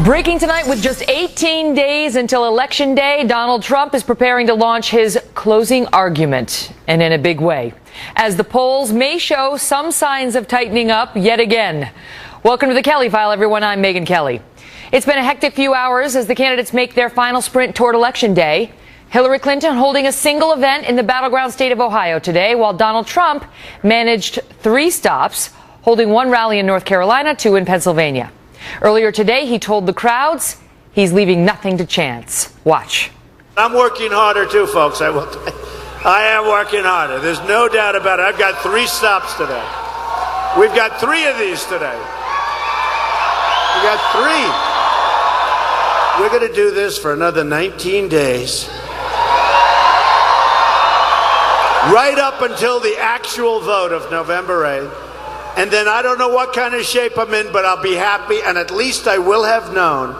Breaking tonight, with just 18 days until Election Day, Donald Trump is preparing to launch his closing argument, and in a big way, as the polls may show some signs of tightening up yet again. Welcome to the Kelly File, everyone. I'm Megyn Kelly. It's been a hectic few hours as the candidates make their final sprint toward Election Day. Hillary Clinton holding a single event in the battleground state of Ohio today, while Donald Trump managed 3 stops, holding 1 rally in North Carolina, 2 in Pennsylvania. Earlier today, he told the crowds he's leaving nothing to chance. Watch. I'm working harder too, folks. I am working harder. There's no doubt about it. I've got 3 stops today. We've got 3 of these today. We got 3. We're going to do this for another 19 days. Right up until the actual vote of November 8th. And then I don't know what kind of shape I'm in, but I'll be happy, and at least I will have known,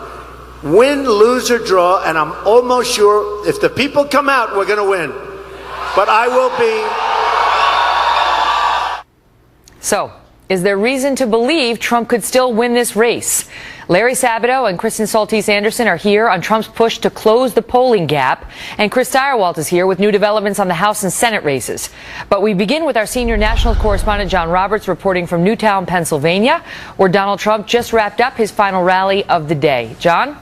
win, lose, or draw, and I'm almost sure if the people come out, we're going to win. But I will be. So, is there reason to believe Trump could still win this race? Larry Sabato and Kristen Soltis Anderson are here on Trump's push to close the polling gap. And Chris Stirewalt is here with new developments on the House and Senate races. But we begin with our senior national correspondent, John Roberts, reporting from Newtown, Pennsylvania, where Donald Trump just wrapped up his final rally of the day. John?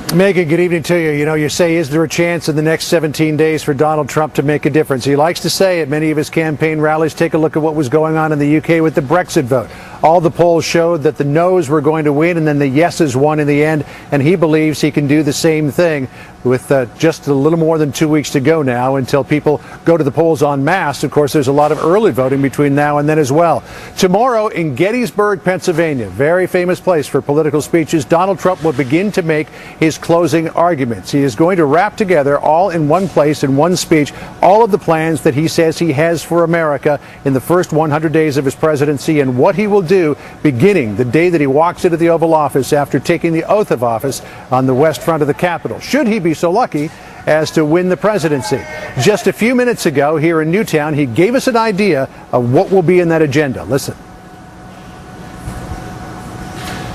Megyn, good evening to you. You know, you say, is there a chance in the next 17 days for Donald Trump to make a difference? He likes to say at many of his campaign rallies, take a look at what was going on in the UK with the Brexit vote. All the polls showed that the no's were going to win, and then the yeses won in the end, and he believes he can do the same thing with just a little more than 2 weeks to go now until people go to the polls en masse. Of course, there's a lot of early voting between now and then as well. Tomorrow in Gettysburg, Pennsylvania, very famous place for political speeches, Donald Trump will begin to make his closing arguments. He is going to wrap together all in one place in one speech all of the plans that he says he has for America in the first 100 days of his presidency, and what he will do beginning the day that he walks into the Oval Office after taking the oath of office on the west front of the Capitol, should he be so lucky as to win the presidency. Just a few minutes ago here in Newtown, he gave us an idea of what will be in that agenda. Listen.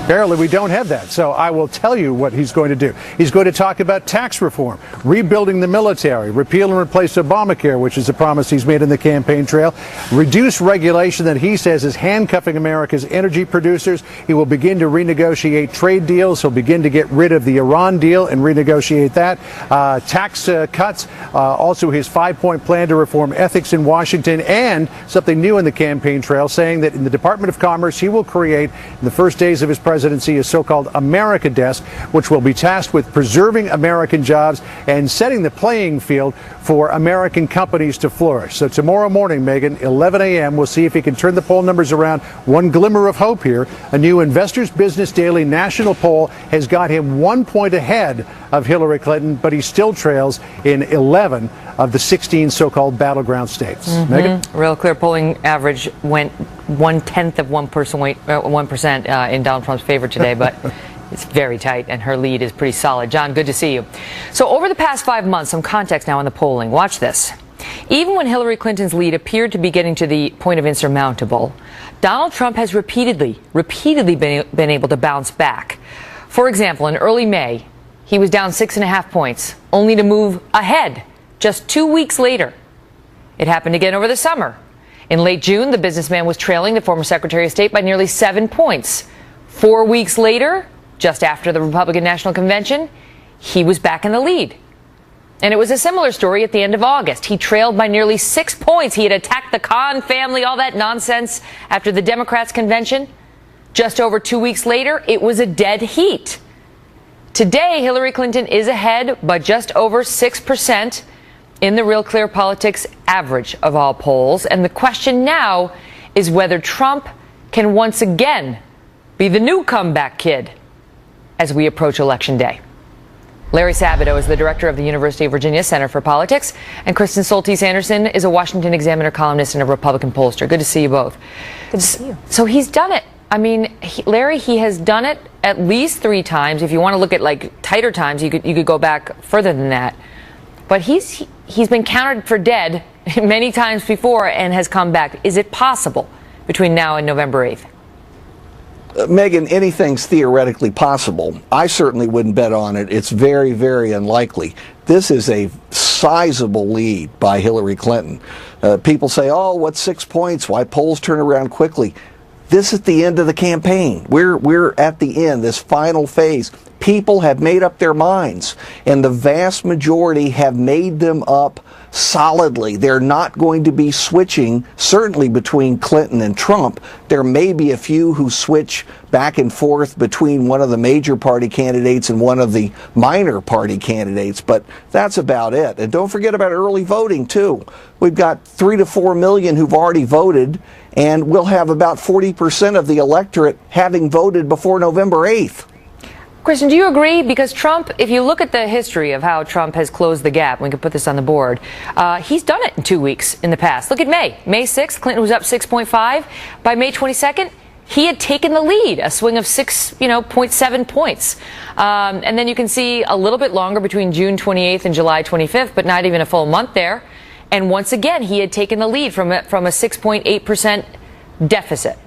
Apparently we don't have that, so I will tell you what he's going to do. He's going to talk about tax reform, rebuilding the military, repeal and replace Obamacare, which is a promise he's made in the campaign trail, reduce regulation that he says is handcuffing America's energy producers. He will begin to renegotiate trade deals. He'll begin to get rid of the Iran deal and renegotiate that. Tax cuts, also his 5-point plan to reform ethics in Washington, and something new in the campaign trail, saying that in the Department of Commerce he will create, in the first days of his presidency, a so-called America Desk, which will be tasked with preserving American jobs and setting the playing field for American companies to flourish. So tomorrow morning, Megyn, 11 a.m., we'll see if he can turn the poll numbers around. One glimmer of hope here. A new Investors Business Daily national poll has got him 1 point ahead of Hillary Clinton, but he still trails in 11 of the 16 so-called battleground states. Megyn? Real Clear polling average went 1/10 of 1% in Donald Trump's favor today, but it's very tight, and her lead is pretty solid. John, good to see you. So over the past 5 months, some context now on the polling. Watch this. Even when Hillary Clinton's lead appeared to be getting to the point of insurmountable, Donald Trump has repeatedly been able to bounce back. For example, in early May, he was down 6.5 points, only to move ahead just 2 weeks later. It happened again over the summer. In late June, the businessman was trailing the former Secretary of State by nearly 7 points. 4 weeks later, just after the Republican National Convention, he was back in the lead. And it was a similar story at the end of August. He trailed by nearly 6 points. He had attacked the Khan family, all that nonsense after the Democrats' convention. Just over 2 weeks later, it was a dead heat. Today, Hillary Clinton is ahead by just over 6% in the Real Clear Politics average of all polls. And the question now is whether Trump can once again be the new comeback kid as we approach Election Day. Larry Sabato is the director of the University of Virginia Center for Politics, and Kristen Soltis Anderson is a Washington Examiner columnist and a Republican pollster. Good to see you both. Good to see you. So he's done it. I mean, Larry, he has done it at least 3 times. If you want to look at like tighter times, you could go back further than that. But he's been counted for dead many times before and has come back. Is it possible between now and November 8th? Megan, anything's theoretically possible. I certainly wouldn't bet on it. It's very, very unlikely. This is a sizable lead by Hillary Clinton. People say, oh, what's 6 points? Why polls turn around quickly? This is the end of the campaign. We're at the end, this final phase. People have made up their minds, and the vast majority have made them up solidly. They're not going to be switching, certainly between Clinton and Trump. There may be a few who switch back and forth between one of the major party candidates and one of the minor party candidates, but that's about it. And don't forget about early voting, too. We've got 3 to 4 million who've already voted, and we'll have about 40% of the electorate having voted before November 8th. Kristen, do you agree? Because Trump, if you look at the history of how Trump has closed the gap, we can put this on the board, he's done it in 2 weeks in the past. Look at May. May 6th, Clinton was up 6.5. By May 22nd, he had taken the lead, a swing of 0.7 points. And then you can see a little bit longer between June 28th and July 25th, but not even a full month there. And once again, he had taken the lead from a 6.8% deficit.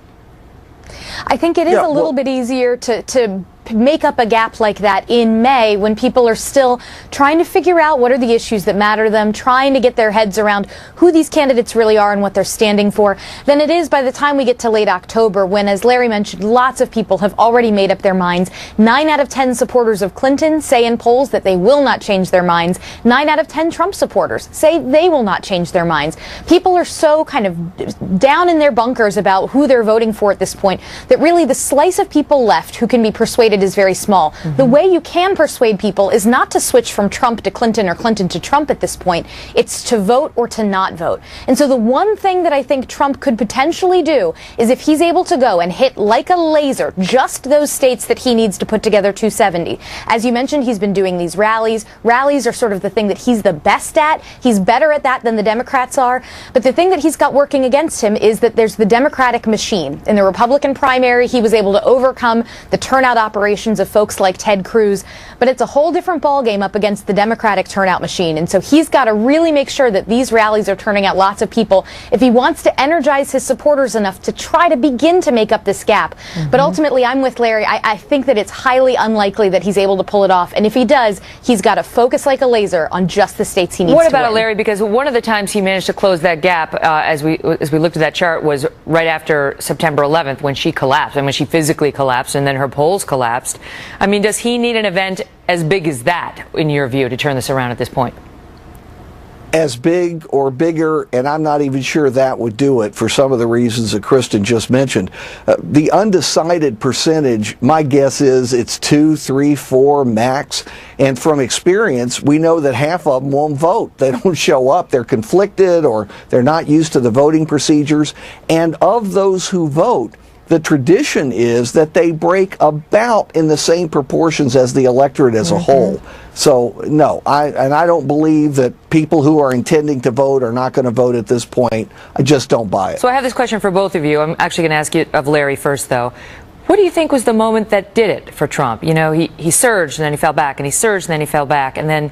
I think it is a little bit easier to make up a gap like that in May when people are still trying to figure out what are the issues that matter to them, trying to get their heads around who these candidates really are and what they're standing for, than it is by the time we get to late October when, as Larry mentioned, lots of people have already made up their minds. 9 out of 10 supporters of Clinton say in polls that they will not change their minds. 9 out of 10 Trump supporters say they will not change their minds. People are so kind of down in their bunkers about who they're voting for at this point that really the slice of people left who can be persuaded is very small. The way you can persuade people is not to switch from Trump to Clinton or Clinton to Trump at this point. It's to vote or to not vote. And so the one thing that I think Trump could potentially do is if he's able to go and hit like a laser just those states that he needs to put together 270. As you mentioned, he's been doing these rallies. Rallies are sort of the thing that he's the best at. He's better at that than the Democrats are. But the thing that he's got working against him is that there's the Democratic machine. In the Republican primary, he was able to overcome the turnout operations of folks like Ted Cruz, but it's a whole different ballgame up against the Democratic turnout machine. And so he's got to really make sure that these rallies are turning out lots of people if he wants to energize his supporters enough to try to begin to make up this gap. But ultimately, I'm with Larry. I think that it's highly unlikely that he's able to pull it off. And if he does, he's got to focus like a laser on just the states he needs to win. What about it, Larry? Because one of the times he managed to close that gap, as we looked at that chart, was right after September 11th when she collapsed, and when she physically collapsed, and then her polls collapsed. I mean, does he need an event as big as that, in your view, to turn this around at this point? As big or bigger, and I'm not even sure that would do it for some of the reasons that Kristen just mentioned. The undecided percentage, my guess is it's 2, 3, 4 max. And from experience, we know that half of them won't vote. They don't show up. They're conflicted or they're not used to the voting procedures. And of those who vote, the tradition is that they break about in the same proportions as the electorate as a whole. So, no, I don't believe that people who are intending to vote are not going to vote at this point. I just don't buy it. So I have this question for both of you. I'm actually going to ask you of Larry first, though. What do you think was the moment that did it for Trump? You know, he surged and then he fell back, and he surged and then he fell back. And then,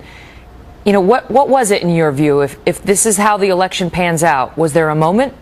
you know, what was it in your view? If this is how the election pans out, was there a moment?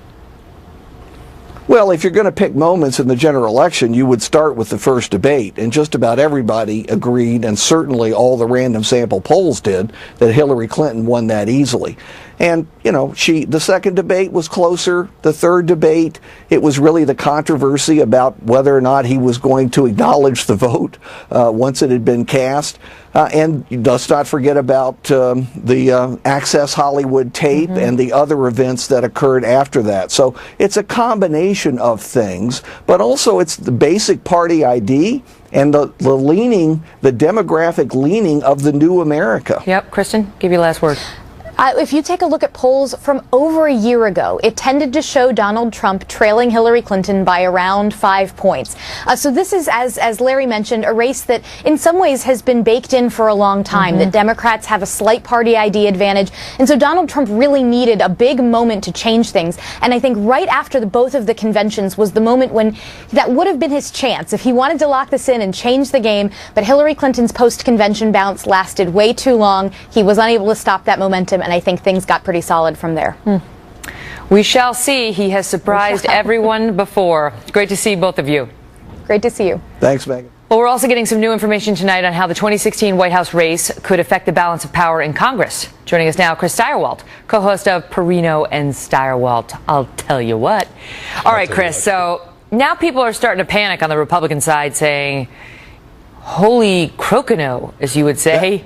Well, if you're going to pick moments in the general election, you would start with the first debate. And just about everybody agreed, and certainly all the random sample polls did, that Hillary Clinton won that easily. And, you know, the second debate was closer. The third debate, it was really the controversy about whether or not he was going to acknowledge the vote once it had been cast. And let's not forget about the Access Hollywood tape and the other events that occurred after that. So it's a combination of things, but also it's the basic party ID and the demographic leaning of the new America. Yep. Kristen, give you the last word. If you take a look at polls from over a year ago, it tended to show Donald Trump trailing Hillary Clinton by around 5 points. So this is, as Larry mentioned, a race that in some ways has been baked in for a long time, that Democrats have a slight party ID advantage. And so Donald Trump really needed a big moment to change things. And I think right after both of the conventions was the moment when that would have been his chance if he wanted to lock this in and change the game. But Hillary Clinton's post-convention bounce lasted way too long. He was unable to stop that momentum, and I think things got pretty solid from there. We shall see. He has surprised everyone before. It's great to see both of you. Great to see you. Thanks, Megan. Well, we're also getting some new information tonight on how the 2016 White House race could affect the balance of power in Congress. Joining us now, Chris Stirewalt, co-host of Perino and Stirewalt. I'll tell you what. All right, Chris, so now people are starting to panic on the Republican side, saying, holy crocono, as you would say.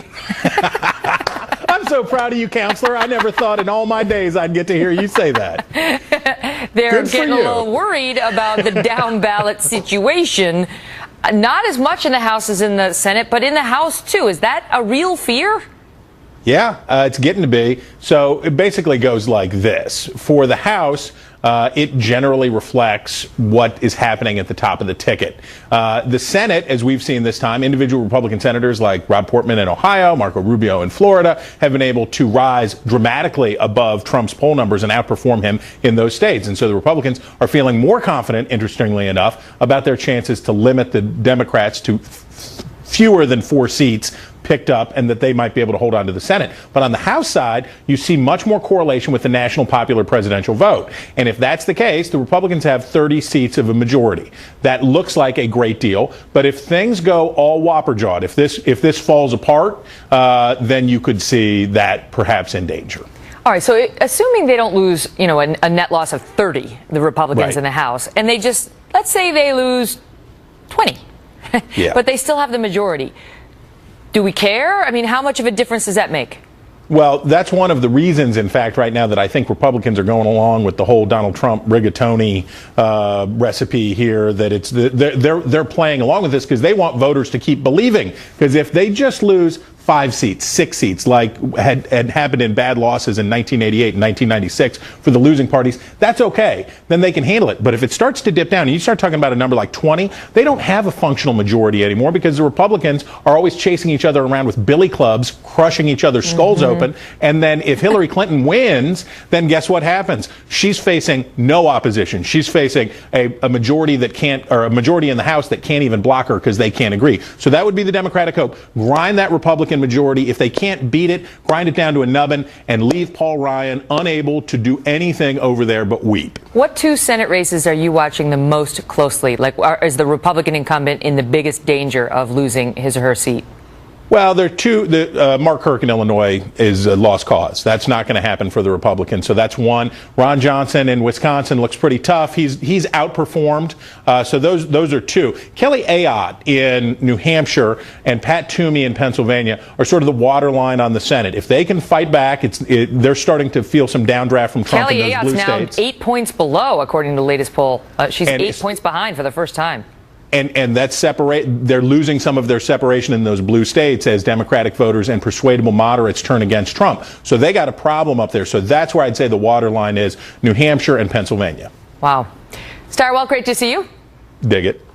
I'm so proud of you, counselor. I never thought in all my days I'd get to hear you say that. They're Good for getting a you. little worried about the down ballot situation. Not as much in the House as in the Senate, but in the House, too. Is that a real fear? Yeah, it's getting to be. So it basically goes like this. For the House, it generally reflects what is happening at the top of the ticket. The Senate, as we've seen this time, individual Republican senators like Rob Portman in Ohio, Marco Rubio in Florida, have been able to rise dramatically above Trump's poll numbers and outperform him in those states. And so the Republicans are feeling more confident, interestingly enough, about their chances to limit the Democrats to fewer than 4 seats picked up, and that they might be able to hold on to the Senate. But on the House side, you see much more correlation with the national popular presidential vote. And if that's the case, the Republicans have 30 seats of a majority. That looks like a great deal. But if things go all whopper-jawed, if this falls apart, then you could see that perhaps in danger. All right, so assuming they don't lose, a net loss of 30, the Republicans Right. in the House, and they just, let's say they lose 20, Yeah. but they still have the majority. Do we care? I mean, how much of a difference does that make? Well, that's one of the reasons, in fact, right now that I think Republicans are going along with the whole Donald Trump rigatoni recipe here. That they're playing along with this because they want voters to keep believing. Because if they just lose 5 seats, 6 seats, like had happened in bad losses in 1988 and 1996 for the losing parties, that's okay. Then they can handle it. But if it starts to dip down and you start talking about a number like 20, they don't have a functional majority anymore because the Republicans are always chasing each other around with billy clubs, crushing each other's skulls open. And then if Hillary Clinton wins, then guess what happens? She's facing no opposition. She's facing a majority that can't, or a majority in the House that can't even block her because they can't agree. So that would be the Democratic hope. Grind that Republican majority. If they can't beat it, grind it down to a nubbin and leave Paul Ryan unable to do anything over there but weep. What 2 Senate races are you watching the most closely? Like, is the Republican incumbent in the biggest danger of losing his or her seat? Well, there are two. Mark Kirk in Illinois is a lost cause. That's not going to happen for the Republicans. So that's one. Ron Johnson in Wisconsin looks pretty tough. He's outperformed. So those are 2. Kelly Ayotte in New Hampshire and Pat Toomey in Pennsylvania are sort of the waterline on the Senate. If they can fight back, they're starting to feel some downdraft from Trump Kelly in those Ayotte's blue now states. 8 points below, according to the latest poll. She's And 8 points behind for the first time. And that's they're losing some of their separation in those blue states as Democratic voters and persuadable moderates turn against Trump. So they got a problem up there. So that's where I'd say the waterline is New Hampshire and Pennsylvania. Wow. Stirewalt, great to see you. Dig it.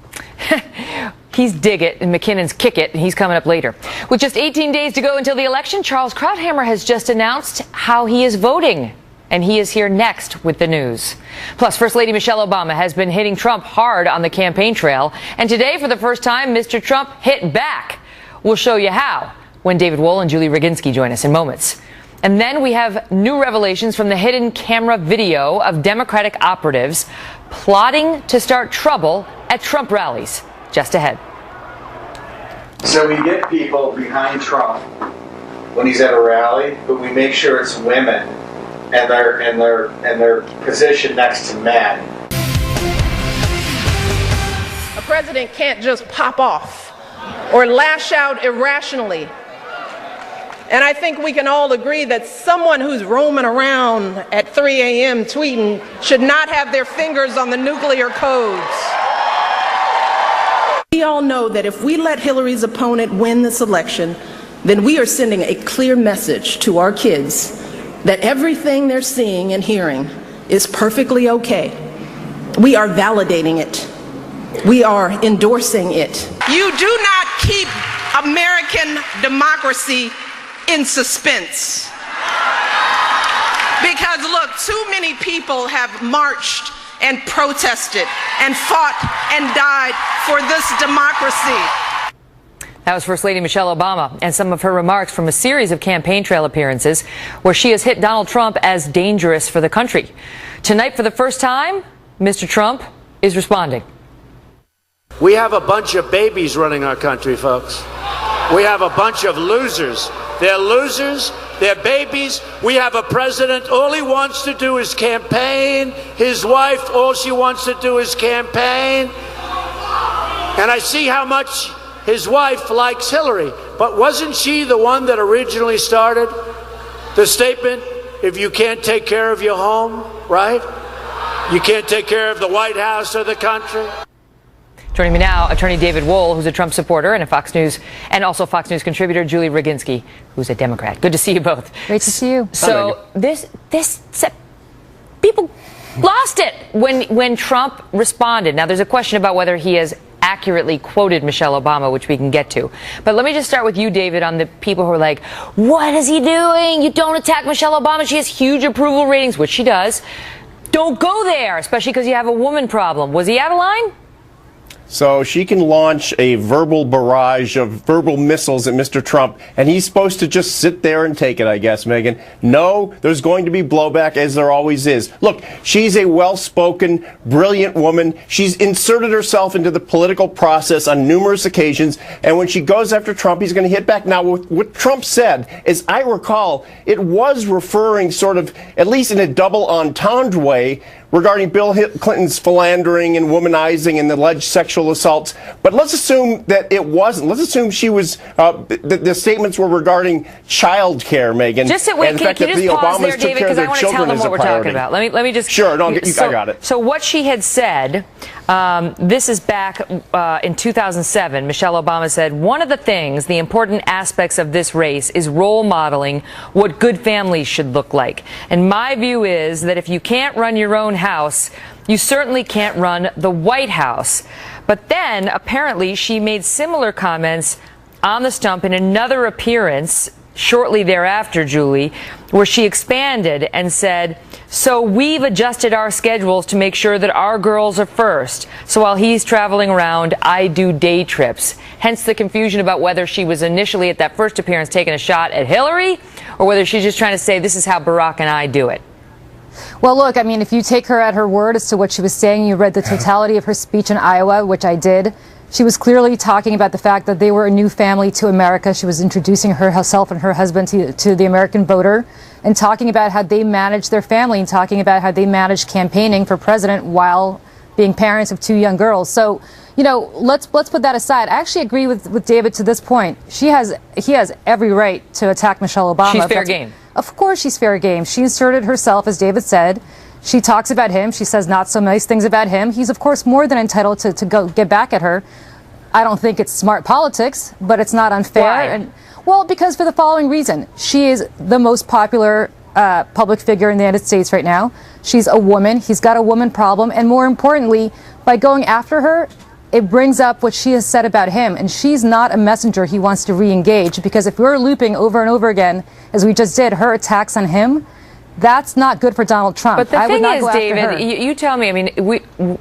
He's dig it and McKinnon's kick it, and he's coming up later. With just 18 days to go until the election, Charles Krauthammer has just announced how he is voting. And he is here next with the news. Plus, First Lady Michelle Obama has been hitting Trump hard on the campaign trail. And today, for the first time, Mr. Trump hit back. We'll show you how when David Wohl and Julie Roginski join us in moments. And then we have new revelations from the hidden camera video of Democratic operatives plotting to start trouble at Trump rallies. Just ahead. So we get people behind Trump when he's at a rally, but we make sure it's women. And they're positioned next to men. A president can't just pop off or lash out irrationally. And I think we can all agree that someone who's roaming around at 3 a.m. tweeting should not have their fingers on the nuclear codes. We all know that if we let Hillary's opponent win this election, then we are sending a clear message to our kids that everything they're seeing and hearing is perfectly okay. We are validating it. We are endorsing it. You do not keep American democracy in suspense. Because look, too many people have marched and protested and fought and died for this democracy. That was First Lady Michelle Obama and some of her remarks from a series of campaign trail appearances where she has hit Donald Trump as dangerous for the country. Tonight, for the first time, Mr. Trump is responding. We have a bunch of babies running our country, folks. We have a bunch of losers. They're losers. They're babies. We have a president, all he wants to do is campaign. His wife, all she wants to do is campaign. And I see how much his wife likes Hillary. But wasn't she the one that originally started the statement, if you can't take care of your home, right? You can't take care of the White House or the country? Joining me now, attorney David Wohl, who's a Trump supporter and a Fox News contributor, Julie Roginski, who's a Democrat. Good to see you both. Great to see you. So people lost it when Trump responded. Now, there's a question about whether he has accurately quoted Michelle Obama, which we can get to. But let me just start with you, David, on the people who are like, what is he doing? You don't attack Michelle Obama. She has huge approval ratings, which she does. Don't go there, especially because you have a woman problem. Was he out of line? So she can launch a verbal barrage of verbal missiles at Mr. Trump, and he's supposed to just sit there and take it, I guess, Megan. No, there's going to be blowback, as there always is. Look, she's a well-spoken, brilliant woman. She's inserted herself into the political process on numerous occasions, and when she goes after Trump, he's going to hit back. Now, what Trump said, as I recall, it was referring sort of, at least in a double entendre way, regarding Bill Clinton's philandering and womanizing and the alleged sexual assaults. But let's assume that it wasn't. Let's assume she was, the statements were regarding child care, Megan. Just can you just pause there, David, because I want to tell them what we're talking about. Let me just... Sure, no, I got it. So what she had said, this is back in 2007, Michelle Obama said, one of the things, the important aspects of this race is role modeling what good families should look like. And my view is that if you can't run your own house, you certainly can't run the White House. But then, apparently, she made similar comments on the stump in another appearance shortly thereafter, Julie, where she expanded and said, so we've adjusted our schedules to make sure that our girls are first. So while he's traveling around, I do day trips. Hence the confusion about whether she was initially at that first appearance taking a shot at Hillary or whether she's just trying to say this is how Barack and I do it. Well, look, I mean, if you take her at her word as to what she was saying, you read the totality of her speech in Iowa, which I did. She was clearly talking about the fact that they were a new family to America. She was introducing herself and her husband to the American voter and talking about how they managed their family and talking about how they managed campaigning for president while being parents of two young girls. So, you know, let's put that aside. I actually agree with David to this point. He has every right to attack Michelle Obama. She's fair game. Of course she's fair game. She inserted herself, as David said. She talks about him. She says not so nice things about him. He's, of course, more than entitled to go get back at her. I don't think it's smart politics, but it's not unfair. Why? And, well, because for the following reason. She is the most popular public figure in the United States right now. She's a woman. He's got a woman problem. And more importantly, by going after her, it brings up what she has said about him. And she's not a messenger he wants to re-engage. Because if we're looping over and over again, as we just did, her attacks on him, that's not good for Donald Trump. But the thing is, David, you tell me, I mean,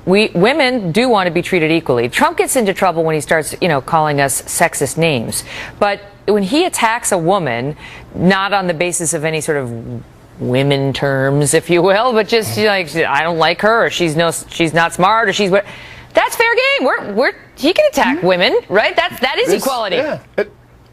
we women do want to be treated equally. Trump gets into trouble when he starts, you know, calling us sexist names. But when he attacks a woman, not on the basis of any sort of women terms, if you will, but just like, I don't like her, or she's not smart, or she's what. That's fair game. He can attack women, right? That is equality. Yeah.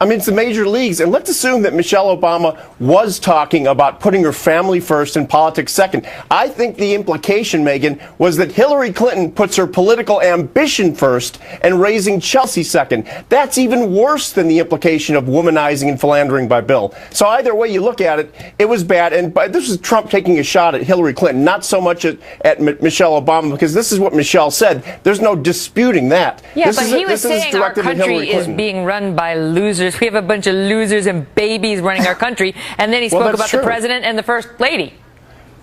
I mean, it's the major leagues. And let's assume that Michelle Obama was talking about putting her family first and politics second. I think the implication, Megan, was that Hillary Clinton puts her political ambition first and raising Chelsea second. That's even worse than the implication of womanizing and philandering by Bill. So either way you look at it, it was bad. And this was Trump taking a shot at Hillary Clinton, not so much at Michelle Obama, because this is what Michelle said. There's no disputing that. Yeah, but he was saying our country is being run by losers. We have a bunch of losers and babies running our country. And then he spoke about the president and the first lady.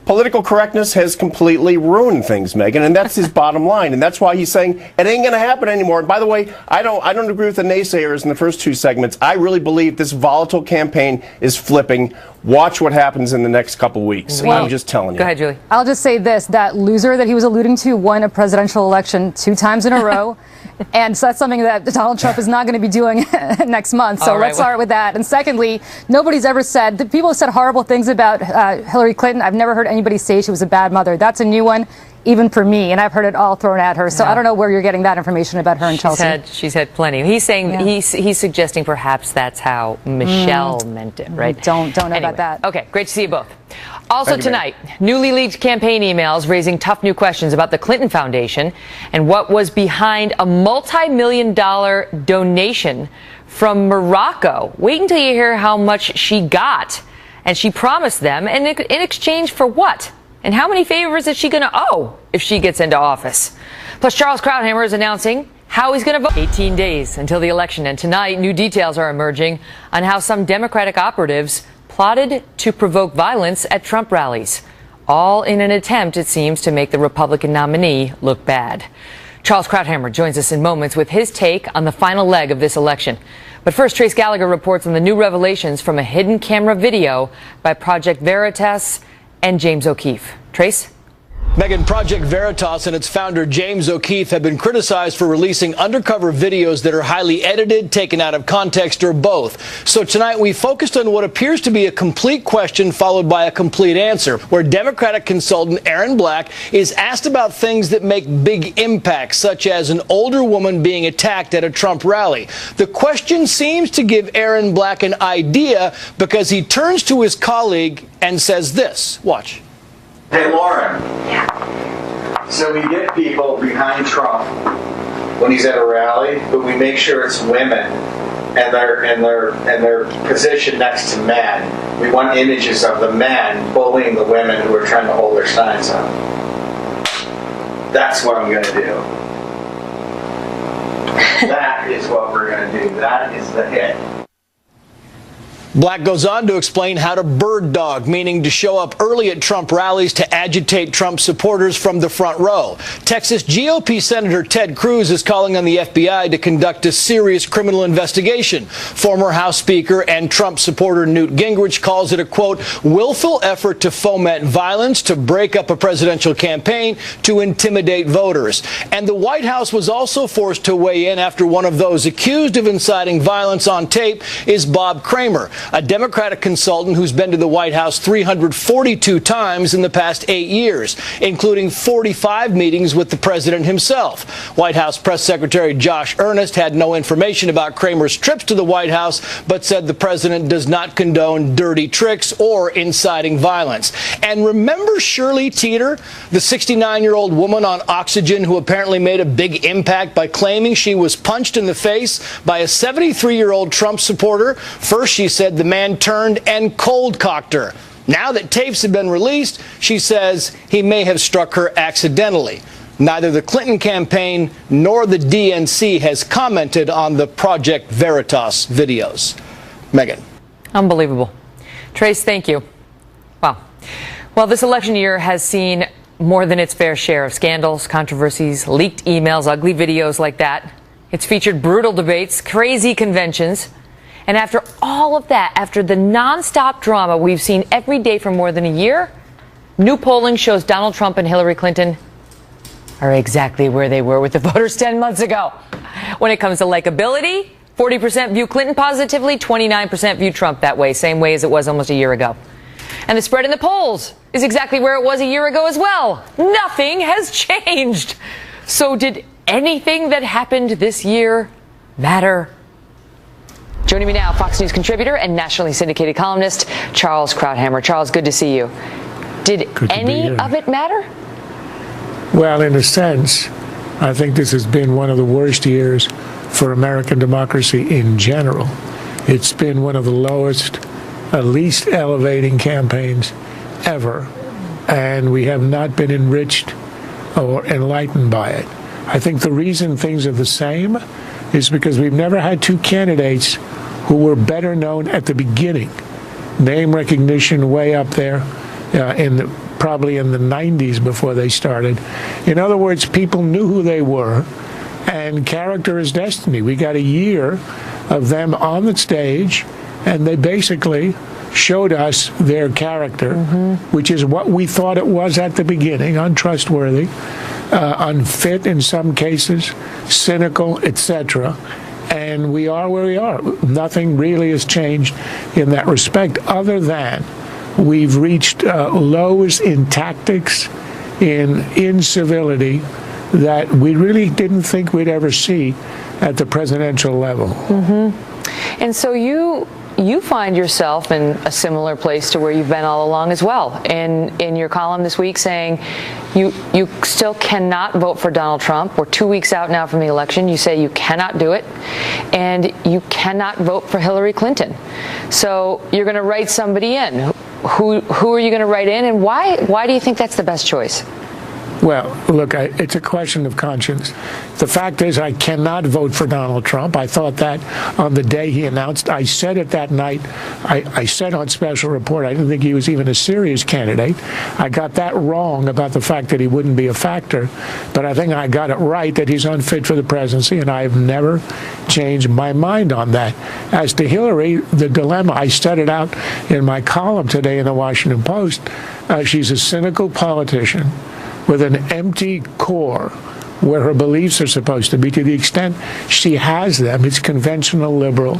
Political correctness has completely ruined things, Megan, and that's his bottom line. And that's why he's saying it ain't going to happen anymore. And by the way, I don't agree with the naysayers in the first two segments. I really believe this volatile campaign is flipping. Watch what happens in the next couple weeks. Well, I'm just telling you. Go ahead, Julie. I'll just say this. That loser that he was alluding to won a presidential election 2 times in a row. And so that's something that Donald Trump is not going to be doing next month. So let's start with that. And secondly, nobody's ever said, the people have said horrible things about Hillary Clinton. I've never heard anybody say she was a bad mother. That's a new one. even for me, and I've heard it all thrown at her. So I don't know where you're getting that information about her and Chelsea. She's had plenty. He's saying he's suggesting perhaps that's how Michelle meant it, right? Don't know about that. Okay, great to see you both. Also tonight, newly leaked campaign emails raising tough new questions about the Clinton Foundation and what was behind a multi-million-dollar donation from Morocco. Wait until you hear how much she got. And she promised them, and in exchange for what? And how many favors is she going to owe if she gets into office? Plus, Charles Krauthammer is announcing how he's going to vote. 18 days until the election, and tonight new details are emerging on how some Democratic operatives plotted to provoke violence at Trump rallies, all in an attempt, it seems, to make the Republican nominee look bad. Charles Krauthammer joins us in moments with his take on the final leg of this election. But first, Trace Gallagher reports on the new revelations from a hidden camera video by Project Veritas and James O'Keefe. Trace? Megyn, Project Veritas and its founder James O'Keefe have been criticized for releasing undercover videos that are highly edited, taken out of context, or both. So tonight we focused on what appears to be a complete question followed by a complete answer, where Democratic consultant Aaron Black is asked about things that make big impacts, such as an older woman being attacked at a Trump rally. The question seems to give Aaron Black an idea because he turns to his colleague and says this. Watch. Hey, Lauren. So we get people behind Trump when he's at a rally, but we make sure it's women and they're positioned next to men. We want images of the men bullying the women who are trying to hold their signs up. That's what I'm going to do. That is what we're going to do. That is the hit. Black goes on to explain how to bird dog, meaning to show up early at Trump rallies to agitate Trump supporters from the front row. Texas GOP Senator Ted Cruz is calling on the FBI to conduct a serious criminal investigation. Former House Speaker and Trump supporter Newt Gingrich calls it a, quote, willful effort to foment violence, to break up a presidential campaign, to intimidate voters. And the White House was also forced to weigh in after one of those accused of inciting violence on tape is Bob Kramer, a Democratic consultant who's been to the White House 342 times in the past 8 years, including 45 meetings with the president himself. White House Press Secretary Josh Earnest had no information about Kramer's trips to the White House, but said the president does not condone dirty tricks or inciting violence. And remember Shirley Teeter, the 69-year-old woman on oxygen who apparently made a big impact by claiming she was punched in the face by a 73-year-old Trump supporter? First, she said the man turned and cold-cocked her. Now that tapes have been released, she says he may have struck her accidentally. Neither the Clinton campaign nor the DNC has commented on the Project Veritas videos. Megyn. Unbelievable. Trace, thank you. Wow. Well, this election year has seen more than its fair share of scandals, controversies, leaked emails, ugly videos like that. It's featured brutal debates, crazy conventions. And after all of that, after the nonstop drama we've seen every day for more than a year, new polling shows Donald Trump and Hillary Clinton are exactly where they were with the voters 10 months ago. When it comes to likability, 40% view Clinton positively, 29% view Trump that way, same way as it was almost a year ago. And the spread in the polls is exactly where it was a year ago as well. Nothing has changed. So did anything that happened this year matter? Joining me now, Fox News contributor and nationally syndicated columnist Charles Krauthammer. Charles, good to see you. Did any of it matter? Well, in a sense, I think this has been one of the worst years for American democracy in general. It's been one of the lowest, least elevating campaigns ever, and we have not been enriched or enlightened by it. I think the reason things are the same is because we've never had two candidates who were better known at the beginning. Name recognition way up there, probably in the 90s before they started. In other words, people knew who they were, and character is destiny. We got a year of them on the stage, and they basically showed us their character, which is what we thought it was at the beginning: untrustworthy, unfit in some cases, cynical, etc. And we are where we are. Nothing really has changed in that respect, other than we've reached lows in tactics in incivility that we really didn't think we'd ever see at the presidential level. And so you find yourself in a similar place to where you've been all along as well. In your column this week saying you still cannot vote for Donald Trump. We're 2 weeks out now from the election. You say you cannot do it. And you cannot vote for Hillary Clinton. So you're going to write somebody in. Who are you going to write in, and why do you think that's the best choice? Well, look, it's a question of conscience. The fact is I cannot vote for Donald Trump. I thought that on the day he announced. I said it that night. I said on Special Report I didn't think he was even a serious candidate. I got that wrong about the fact that he wouldn't be a factor. But I think I got it right that he's unfit for the presidency, and I've never changed my mind on that. As to Hillary, the dilemma, I set it out in my column today in the Washington Post. She's a cynical politician with an empty core where her beliefs are supposed to be. To the extent she has them, it's conventional liberal,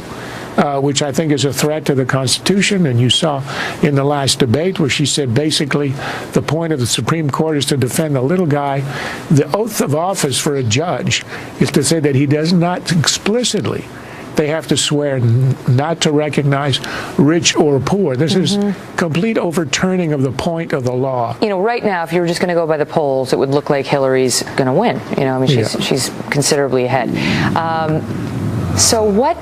which I think is a threat to the Constitution. And you saw in the last debate where she said basically the point of the Supreme Court is to defend the little guy. The oath of office for a judge is to say that he does not explicitly, they have to swear not to recognize rich or poor. This is complete overturning of the point of the law. You know, right now, if you were just going to go by the polls, it would look like Hillary's going to win. You know, I mean, she's considerably ahead. So what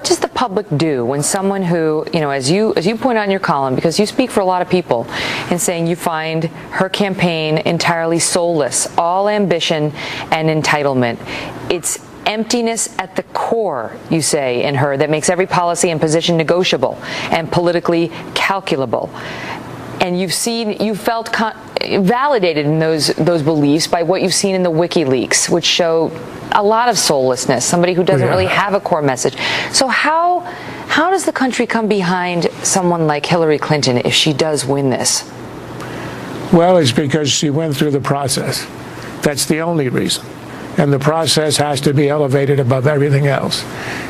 does the public do when someone who, you know, as you point out in your column, because you speak for a lot of people, in saying you find her campaign entirely soulless, all ambition and entitlement. It's emptiness at the core, you say, in her that makes every policy and position negotiable and politically calculable. And you felt validated in those beliefs by what you've seen in the WikiLeaks, which show a lot of soullessness, somebody who doesn't really have a core message. So how does the country come behind someone like Hillary Clinton if she does win this? Well, it's because she went through the process. That's the only reason. And the process has to be elevated above everything else.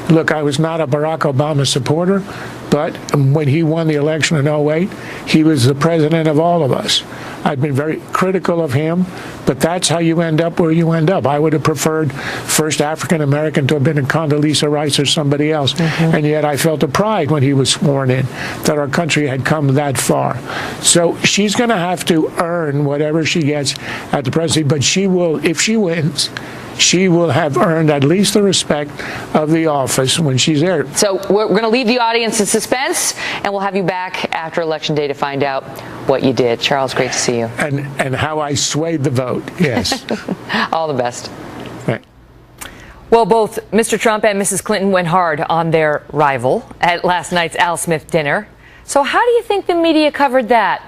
Look, I was not a Barack Obama supporter, but when he won the election in 2008, he was the president of all of us. I've been very critical of him, but that's how you end up where you end up. I would have preferred first African American to have been Condoleezza Rice or somebody else, and yet I felt a pride when he was sworn in that our country had come that far. So she's going to have to earn whatever she gets at the presidency, but she will, if she wins, she will have earned at least the respect of the office when she's there. So we're going to leave the audience in suspense, and we'll have you back after Election Day to find out what you did. Charles, great to see you. And how I swayed the vote, yes. All the best. Right. Well, both Mr. Trump and Mrs. Clinton went hard on their rival at last night's Al Smith dinner. So how do you think the media covered that?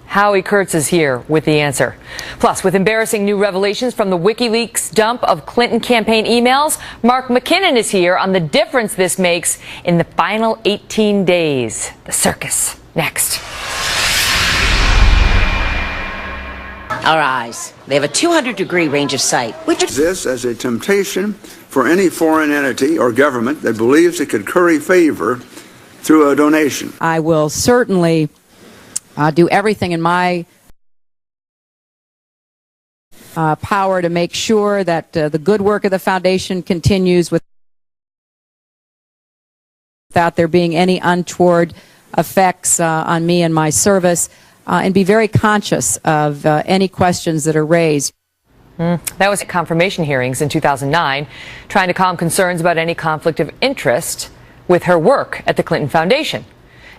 Howie Kurtz is here with the answer. Plus, with embarrassing new revelations from the WikiLeaks dump of Clinton campaign emails, Mark McKinnon is here on the difference this makes in the final 18 days. The circus, next. Our eyes. They have a 200-degree range of sight, which exists as a temptation for any foreign entity or government that believes it could curry favor through a donation. I will certainly do everything in my power to make sure that the good work of the foundation continues without there being any untoward effects on me and my service, and be very conscious of any questions that are raised. That was at confirmation hearings in 2009, trying to calm concerns about any conflict of interest with her work at the Clinton Foundation.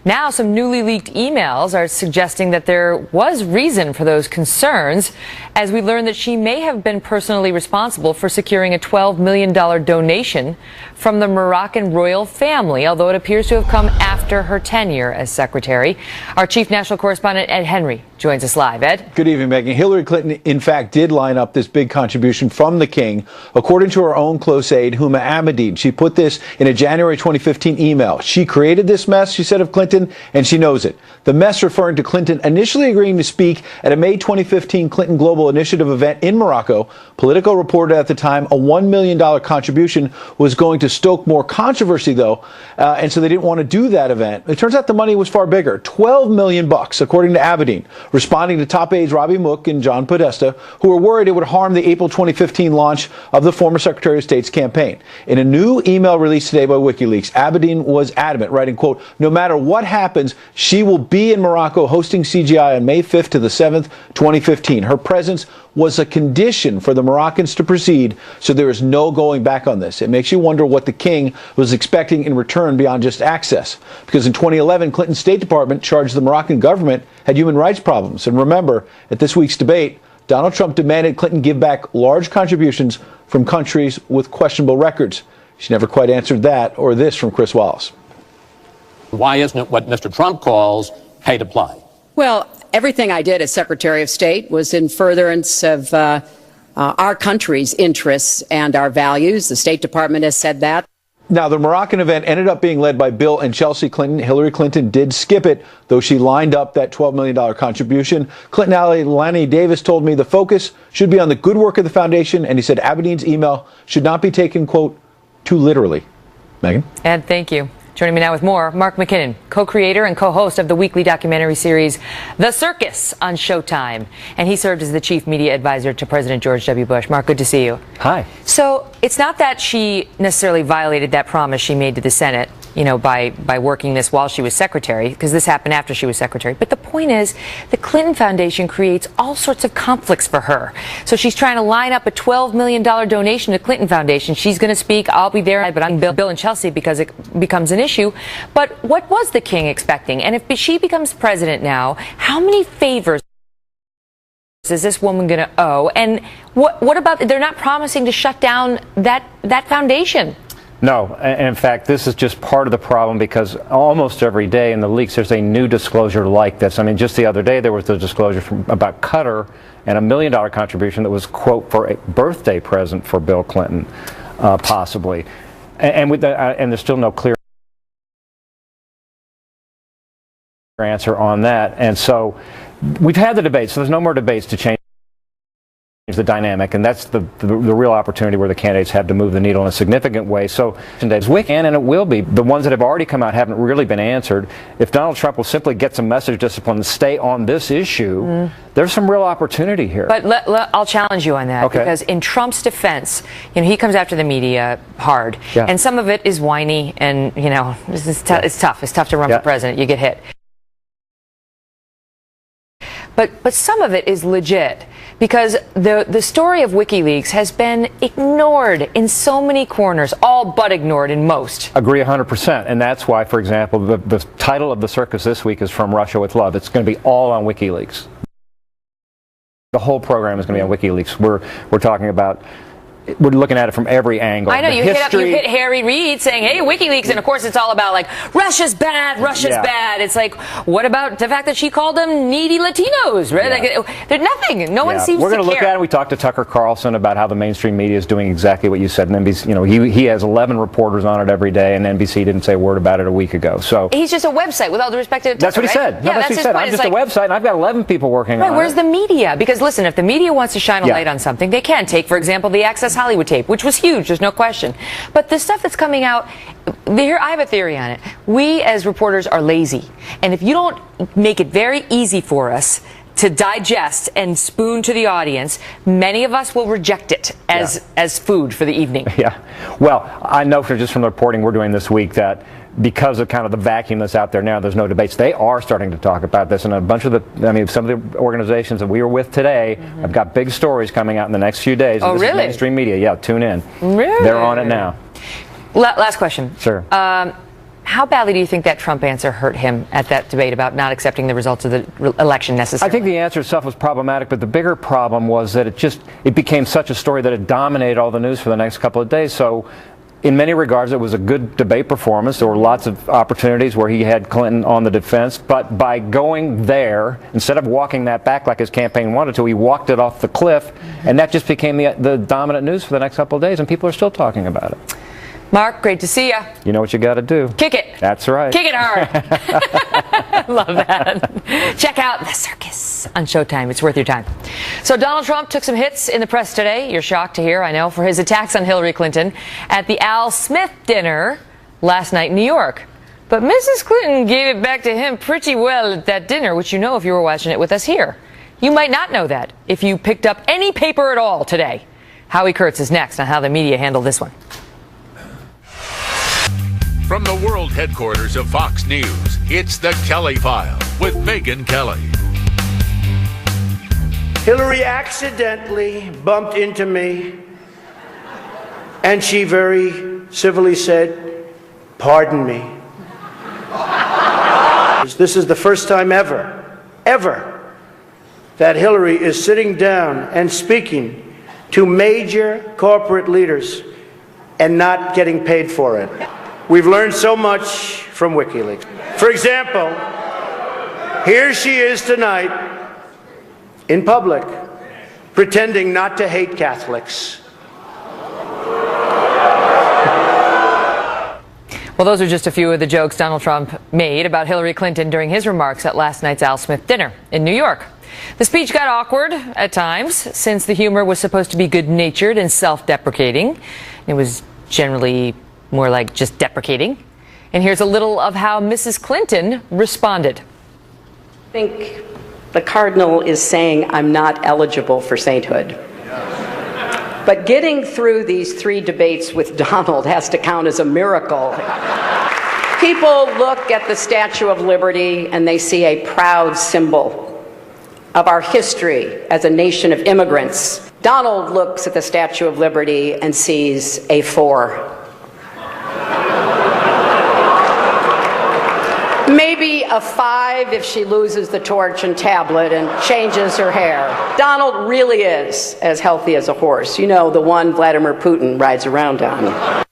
Now, some newly leaked emails are suggesting that there was reason for those concerns, as we learn that she may have been personally responsible for securing a $12 million donation from the Moroccan royal family, although it appears to have come after her tenure as secretary. Our chief national correspondent, Ed Henry, joins us live. Ed? Good evening, Megan. Hillary Clinton, in fact, did line up this big contribution from the king, according to her own close aide, Huma Abedin. She put this in a January 2015 email. She created this mess, she said, of Clinton, and she knows it. The mess referring to Clinton initially agreeing to speak at a May 2015 Clinton Global Initiative event in Morocco. Politico reported at the time a $1 million contribution was going to stoke more controversy, though, and so they didn't want to do that event. It turns out the money was far bigger, $12 million, according to Abedin. responding to top aides Robbie Mook and John Podesta, who were worried it would harm the April 2015 launch of the former Secretary of State's campaign. In a new email released today by WikiLeaks, Abedin was adamant, writing, quote, "No matter what happens, she will be in Morocco hosting CGI on May 5th to the 7th, 2015. Her presence was a condition for the Moroccans to proceed, so there is no going back on this." It makes you wonder what the king was expecting in return beyond just access. Because in 2011, Clinton's State Department charged the Moroccan government had human rights problems. And remember, at this week's debate, Donald Trump demanded Clinton give back large contributions from countries with questionable records. She never quite answered that, or this from Chris Wallace. Why isn't it what Mr. Trump calls pay to play? Well, everything I did as Secretary of State was in furtherance of our country's interests and our values. The State Department has said that. Now, the Moroccan event ended up being led by Bill and Chelsea Clinton. Hillary Clinton did skip it, though she lined up that $12 million contribution. Clinton ally Lanny Davis told me the focus should be on the good work of the foundation, and he said Abedin's email should not be taken, quote, too literally. Megan? Ed, thank you. Joining me now with more, Mark McKinnon, co-creator and co-host of the weekly documentary series The Circus on Showtime. And he served as the chief media advisor to President George W. Bush. Mark, good to see you. Hi. So it's not that she necessarily violated that promise she made to the Senate, you know, by working this while she was secretary, because this happened after she was secretary. But the point is, the Clinton Foundation creates all sorts of conflicts for her. So she's trying to line up a $12 million donation to Clinton Foundation. She's going to speak. I'll be there, but I'm Bill and Chelsea because it becomes an issue. But what was the king expecting? And if she becomes president now, how many favors is this woman going to owe? And what about, they're not promising to shut down that foundation? No, and in fact, this is just part of the problem because almost every day in the leaks there's a new disclosure like this. I mean, just the other day there was the disclosure about Qatar and $1 million contribution that was, quote, for a birthday present for Bill Clinton, possibly. And there's still no clear answer on that. And so we've had the debate, so there's no more debates to change the dynamic, and that's the real opportunity where the candidates have to move the needle in a significant way. So today's weekend, and it will be, the ones that have already come out haven't really been answered. If Donald Trump will simply get some message discipline and stay on this issue, there's some real opportunity here. But I'll challenge you on that, because in Trump's defense, you know, he comes after the media hard, and some of it is whiny, and you know, it's tough. It's tough to run for president. You get hit. But some of it is legit, because the story of WikiLeaks has been ignored in so many corners, all but ignored in most. Agree 100%, and that's why, for example, the title of The Circus this week is From Russia with Love. It's going to be all on WikiLeaks. The whole program is going to be on WikiLeaks. We're talking about, we're looking at it from every angle. I know, you hit Harry Reid saying, hey, WikiLeaks, and of course it's all about like, Russia's bad, Russia's bad. It's like, what about the fact that she called them needy Latinos, right? Yeah. Like, they're nothing. No one seems to care. We're going to look at it. We talked to Tucker Carlson about how the mainstream media is doing exactly what you said. And NBC, you know, he has 11 reporters on it every day, and NBC didn't say a word about it a week ago. So he's just a website, with all due respect to Tucker, that's what he said. No, that's what he said. I'm just a website, and I've got 11 people working on it. Where's the media? Because listen, if the media wants to shine a light on something, they can. Take, for example, the Access Hollywood tape, which was huge, there's no question. But the stuff that's coming out, here, I have a theory on it. We as reporters are lazy. And if you don't make it very easy for us to digest and spoon to the audience, many of us will reject it as food for the evening. Yeah. Well, I know just from the reporting we're doing this week that because of kind of the vacuum that's out there now, there's no debates. They are starting to talk about this, and a bunch of some of the organizations that we were with today have got big stories coming out in the next few days. Oh, this really? Is mainstream media. Yeah, tune in. Really? They're on it now. Last question. Sure. How badly do you think that Trump answer hurt him at that debate about not accepting the results of the election necessarily? I think the answer itself was problematic, but the bigger problem was that it became such a story that it dominated all the news for the next couple of days. So in many regards, it was a good debate performance. There were lots of opportunities where he had Clinton on the defense, but by going there, instead of walking that back like his campaign wanted to, he walked it off the cliff, and that just became the dominant news for the next couple of days, and people are still talking about it. Mark, great to see you. You know what you got to do. Kick it. That's right. Kick it hard. Love that. Check out The Circus on Showtime. It's worth your time. So Donald Trump took some hits in the press today. You're shocked to hear, I know, for his attacks on Hillary Clinton at the Al Smith dinner last night in New York. But Mrs. Clinton gave it back to him pretty well at that dinner, which you know if you were watching it with us here. You might not know that if you picked up any paper at all today. Howie Kurtz is next on how the media handled this one. From the world headquarters of Fox News, it's The Kelly File with Megyn Kelly. Hillary accidentally bumped into me, and she very civilly said, "Pardon me." This is the first time ever, that Hillary is sitting down and speaking to major corporate leaders and not getting paid for it. We've learned so much from WikiLeaks. For example, here she is tonight in public pretending not to hate Catholics. Well, those are just a few of the jokes Donald Trump made about Hillary Clinton during his remarks at last night's Al Smith dinner in New York. The speech got awkward at times, since the humor was supposed to be good-natured and self-deprecating. It was generally more like just deprecating. And here's a little of how Mrs. Clinton responded. I think the cardinal is saying I'm not eligible for sainthood. But getting through these 3 debates with Donald has to count as a miracle. People look at the Statue of Liberty and they see a proud symbol of our history as a nation of immigrants. Donald looks at the Statue of Liberty and sees a 4. Maybe a 5 if she loses the torch and tablet and changes her hair. Donald really is as healthy as a horse. You know, the one Vladimir Putin rides around on.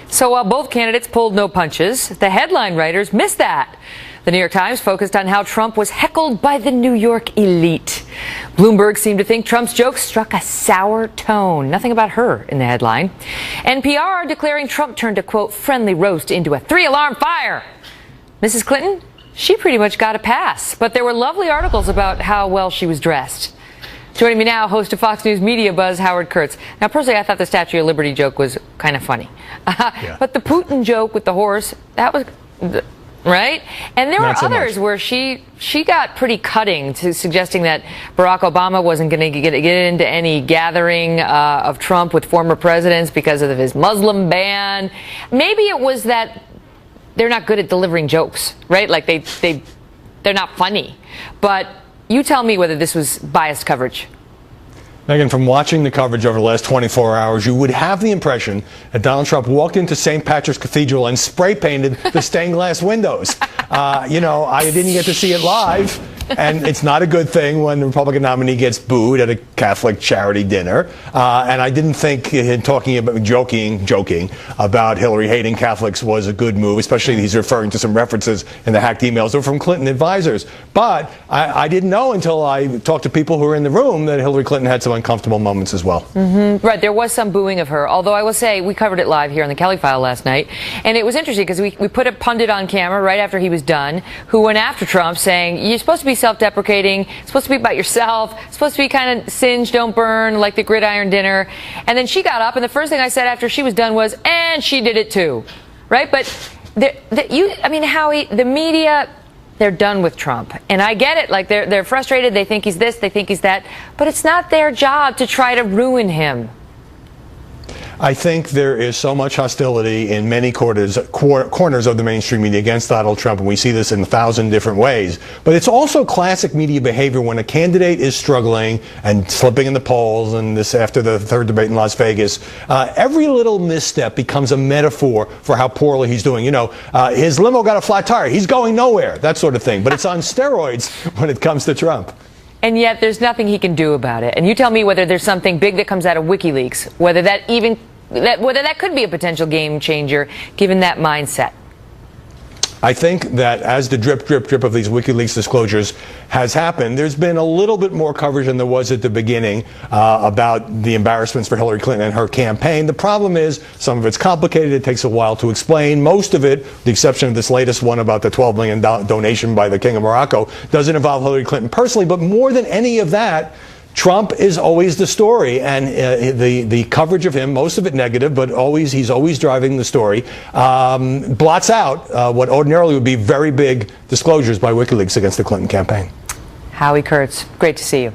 So while both candidates pulled no punches, the headline writers missed that. The New York Times focused on how Trump was heckled by the New York elite. Bloomberg seemed to think Trump's jokes struck a sour tone. Nothing about her in the headline. NPR declaring Trump turned a, quote, friendly roast into a 3-alarm fire. Mrs. Clinton, she pretty much got a pass, but there were lovely articles about how well she was dressed. Joining me now, host of Fox News Media Buzz, Howard Kurtz. Now, personally, I thought the Statue of Liberty joke was kind of funny. But the Putin joke with the horse, that was... right? And there were others where she got pretty cutting, to suggesting that Barack Obama wasn't going to get into any gathering of Trump with former presidents because of his Muslim ban. Maybe it was that they're not good at delivering jokes, right? Like they're not funny. But you tell me whether this was biased coverage. Megyn, from watching the coverage over the last 24 hours, you would have the impression that Donald Trump walked into St. Patrick's Cathedral and spray painted the stained glass windows. You know, I didn't get to see it live, and it's not a good thing when the Republican nominee gets booed at a Catholic charity dinner. And I didn't think joking about Hillary hating Catholics was a good move, especially he's referring to some references in the hacked emails that were from Clinton advisors. But I didn't know until I talked to people who were in the room that Hillary Clinton had some uncomfortable moments as well. Mm-hmm. Right, there was some booing of her, although I will say we covered it live here on the Kelly File last night, and it was interesting because we put a pundit on camera right after he was done who went after Trump saying, you're supposed to be self-deprecating, it's supposed to be about yourself, it's supposed to be kind of singe, don't burn, like the gridiron dinner. And then she got up, and the first thing I said after she was done was, and she did it too. Right? But Howie, the media, they're done with Trump. And I get it. Like, they're frustrated. They think he's this. They think he's that. But it's not their job to try to ruin him. I think there is so much hostility in many corners of the mainstream media against Donald Trump, and we see this in 1,000 different ways. But it's also classic media behavior when a candidate is struggling and slipping in the polls, and this after the third debate in Las Vegas. Every little misstep becomes a metaphor for how poorly he's doing. You know, his limo got a flat tire. He's going nowhere, that sort of thing. But it's on steroids when it comes to Trump. And yet there's nothing he can do about it. And you tell me whether there's something big that comes out of WikiLeaks, whether that could be a potential game changer, given that mindset. I think that as the drip of these WikiLeaks disclosures has happened, there's been a little bit more coverage than there was at the beginning about the embarrassments for Hillary Clinton and her campaign. The problem is some of it's complicated. It takes a while to explain. Most of it, the exception of this latest one about the $12 million donation by the King of Morocco, doesn't involve Hillary Clinton personally. But more than any of that, Trump is always the story, and the coverage of him, most of it negative, but he's always driving the story, blots out what ordinarily would be very big disclosures by WikiLeaks against the Clinton campaign. Howie Kurtz, great to see you.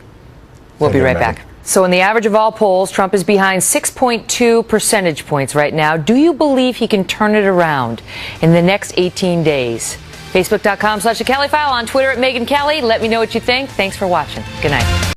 We'll be right back. So in the average of all polls, Trump is behind 6.2 percentage points right now. Do you believe he can turn it around in the next 18 days? Facebook.com/The Kelly File, on Twitter @Megyn Kelly. Let me know what you think. Thanks for watching. Good night.